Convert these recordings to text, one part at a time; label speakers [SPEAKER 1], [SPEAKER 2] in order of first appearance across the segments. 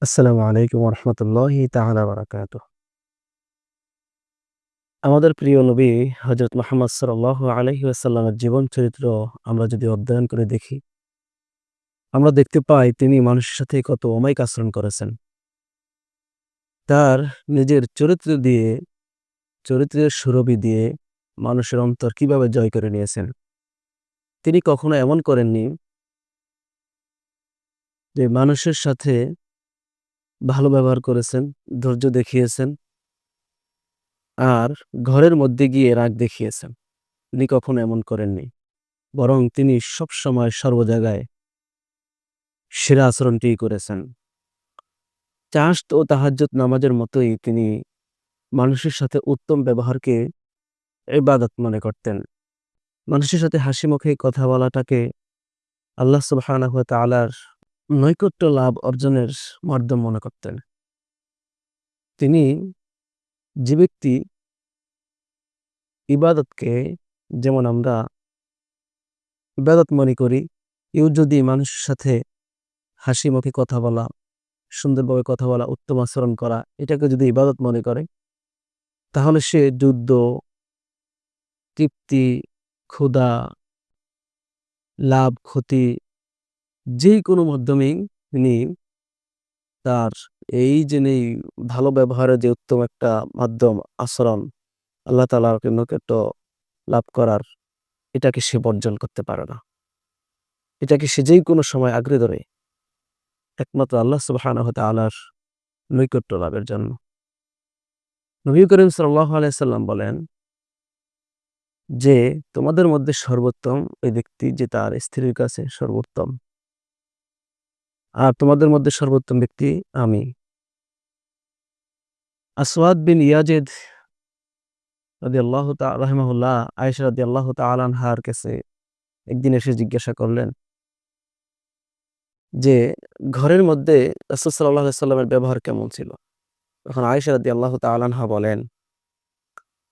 [SPEAKER 1] আসসালামু আলাইকুম ওরহমতুল্লাহি তাআলা বারাকাতুহু। আমাদের প্রিয় নবী হযরত মুহাম্মদ সাল্লাল্লাহু আলাইহি ওয়াসাল্লামের জীবন চরিত্র আমরা যদি অধ্যয়ন করে দেখি, আমরা দেখতে পাই তিনি মানুষের সাথে কত অমায়িক আচরণ করেছেন। তার নিজের চরিত্রের সুরভি দিয়ে মানুষের অন্তর কিভাবে জয় করে নিয়েছেন। তিনি কখনো এমন করেননি যে মানুষের সাথে ভালো ব্যবহার করেছেন, ধৈর্য দেখিয়েছেন আর ঘরের মধ্যে গিয়ে রাগ দেখিয়েছেন। তিনি কখনো এমন করেননি। বরং তিনি সবসময় সর্বজায়গায় সেরা আচরণটিই করেছেন। চাষ্ট ও তাহাজ্জুদ নামাজের মতোই তিনি মানুষের সাথে উত্তম ব্যবহারকে ইবাদত মনে করতেন। মানুষের সাথে হাসিমুখে কথা বলাটাকে আল্লাহ সুবহানাহু ওয়া তাআলার নৈকট্য লাভ অর্জনের মাধ্যম মনে করতেন। তিনি যে ব্যক্তি ইবাদতকে যেমন আমরা ইবাদত মনে করি, কেউ যদি মানুষের সাথে হাসিমুখে কথা বলা, সুন্দরভাবে কথা বলা, উত্তম আচরণ করা এটাকে যদি ইবাদত মনে করে, তাহলে সে যুদ্ধ, তৃপ্তি, ক্ষুধা, লাভ, ক্ষতি যেকোনো মাধ্যমেই তিনি তার এই যে ভালো ব্যবহারের যে উত্তম একটা মাধ্যম আচরণ আল্লাহ তাআলার নৈকট্য লাভ করার এটাকে সে বর্জন করতে পারে না। এটাকে সে যেকোনো সময় আঁকড়ে ধরে একমাত্র আল্লাহ সুবহানাহু ওয়া তাআলার নৈকট্য লাভের জন্য। নবী করিম সাল্লাল্লাহু আলাইহি সাল্লাম বলেন যে, তোমাদের মধ্যে সর্বোত্তম ওই ব্যক্তি যে তার স্ত্রীর কাছে সর্বোত্তম। আর তোমাদের মধ্যে সর্বোত্তম ব্যক্তি আমি। আসওয়াদ বিন ইয়াজিদ রাহিমাহুল্লাহ আয়েশা রাদিয়াল্লাহু তাআলা আনহার কাছে একদিন এসে জিজ্ঞাসা করলেন যে, ঘরের মধ্যে রাসূল সাল্লাল্লাহু আলাইহি সাল্লামের ব্যবহার কেমন ছিল? তখন আয়েশা রাদিয়াল্লাহু তাআলা আনহা বলেন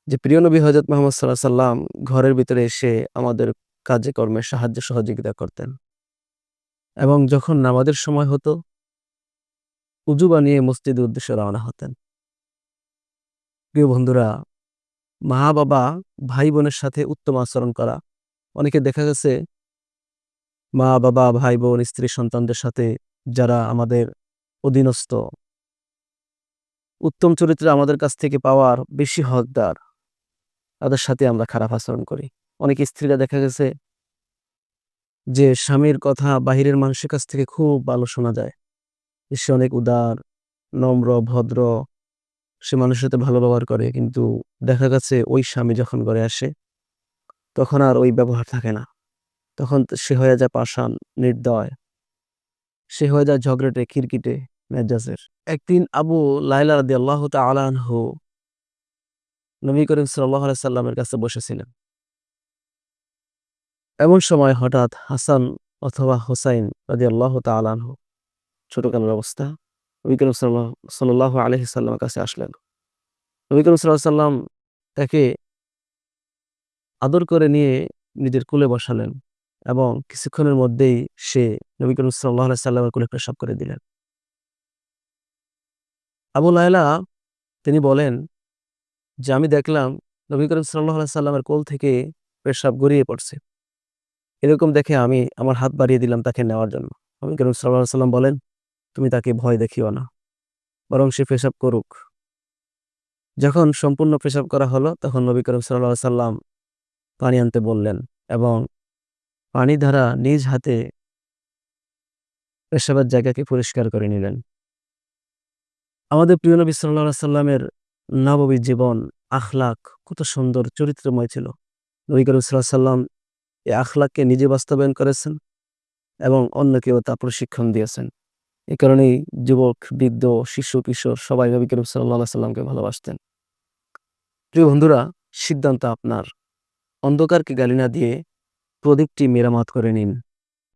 [SPEAKER 1] যে, প্রিয় নবী হযরত মুহাম্মদ সাল্লাল্লাহু আলাইহি সাল্লাম ঘরের ভিতরে এসে আমাদের কাজে কর্মে সাহায্য সহযোগিতা করতেন। এবং যখন নামাজের সময় হতো, উযু বানিয়ে মসজিদের উদ্দেশ্যে রওনা হতেন। প্রিয় বন্ধুরা, মা-বাবা, ভাই-বোনের সাথে উত্তম আচরণ করা। অনেকে দেখা গেছে মা-বাবা, ভাই-বোন, স্ত্রী-সন্তানদের সাথে যারা আমাদের অধীনস্থ, উত্তম চরিত্র আমাদের কাছ থেকে পাওয়ার বেশি হকদার, তাদের সাথে আমরা খারাপ আচরণ করি। অনেক স্ত্রীরা দেখা গেছে যে স্বামীর কথা বাহিরের মানুষের কাছ থেকে খুব ভালো শোনা যায়। যে সে অনেক উদার, নম্র, ভদ্র, সে মানুষের সাথে ভালো ব্যবহার করে। কিন্তু দেখা গেছে ওই স্বামী যখন ঘরে আসে, তখন আর ওই ব্যবহার থাকে না। তখন সে হয়ে যায় পাষাণ, নির্দয়। সে হয়ে যায় ঝগড়াটে, খিরকিটে মেজাজের। একদিন আবু লায়লা রাদিয়াল্লাহু তাআলা আনহু নবী করিম সাল্লাল্লাহু আলাইহি সাল্লামের কাছে বসেছিলেন। এমন সময় হঠাৎ হাসান অথবা হোসাইন রাদিয়াল্লাহু তাআলা আনহু, ছোটকালের অবস্থা, নবী করিম সাল্লাল্লাহু আলাইহি সাল্লামের কাছে আসলেন। নবী করিম সাল্লাল্লাহু আলাইহি সাল্লাম তাকে আদর করে নিয়ে নিজের কোলে বসালেন এবং কিছুক্ষণের মধ্যেই সে নবী করিম সাল্লাল্লাহু আলাইহি সাল্লামের কোলে পেশাব করে দিলেন। আবু লায়লা তিনি বলেন যে, আমি দেখলাম নবী করিম সাল্লাল্লাহু আলাইহি সাল্লামের কোল থেকে পেশাব গড়িয়ে পড়ছে। এরকম দেখে আমি আমার হাত বাড়িয়ে দিলাম তাকে নেওয়ার জন্য। নবী করিম সাল্লাল্লাহু আলাইহি সাল্লাম বলেন, তুমি তাকে ভয় দেখিও না, বরং সে পেশাব করুক। যখন সম্পূর্ণ পেশাব করা হলো, তখন নবী করিম সাল্লাল্লাহু আলাইহি সাল্লাম পানি আনতে বললেন এবং পানি দ্বারা নিজ হাতে পেশাবের জায়গাকে পরিষ্কার করে নিলেন। আমাদের প্রিয় নবী সাল্লাল্লাহু আলাইহি সাল্লামের নববী জীবন, আখলাক কত সুন্দর চরিত্রময় ছিল। নবী করিম সাল্লাল্লাহু আলাইহি সাল্লাম এই আখলাককে নিজে বাস্তবায়ন করেছেন এবং অন্যকেও তা প্রশিক্ষণ দিয়েছেন। এ কারণেই যুবক, বৃদ্ধ, শিশু, কিশোর সবাই নবী করিম সাল্লাল্লাহু আলাইহি সাল্লামকে ভালোবাসতেন। প্রিয় বন্ধুরা, সিদ্ধান্ত আপনার। অন্ধকারকে গালি না দিয়ে প্রদীপটি মেরামত করে নিন।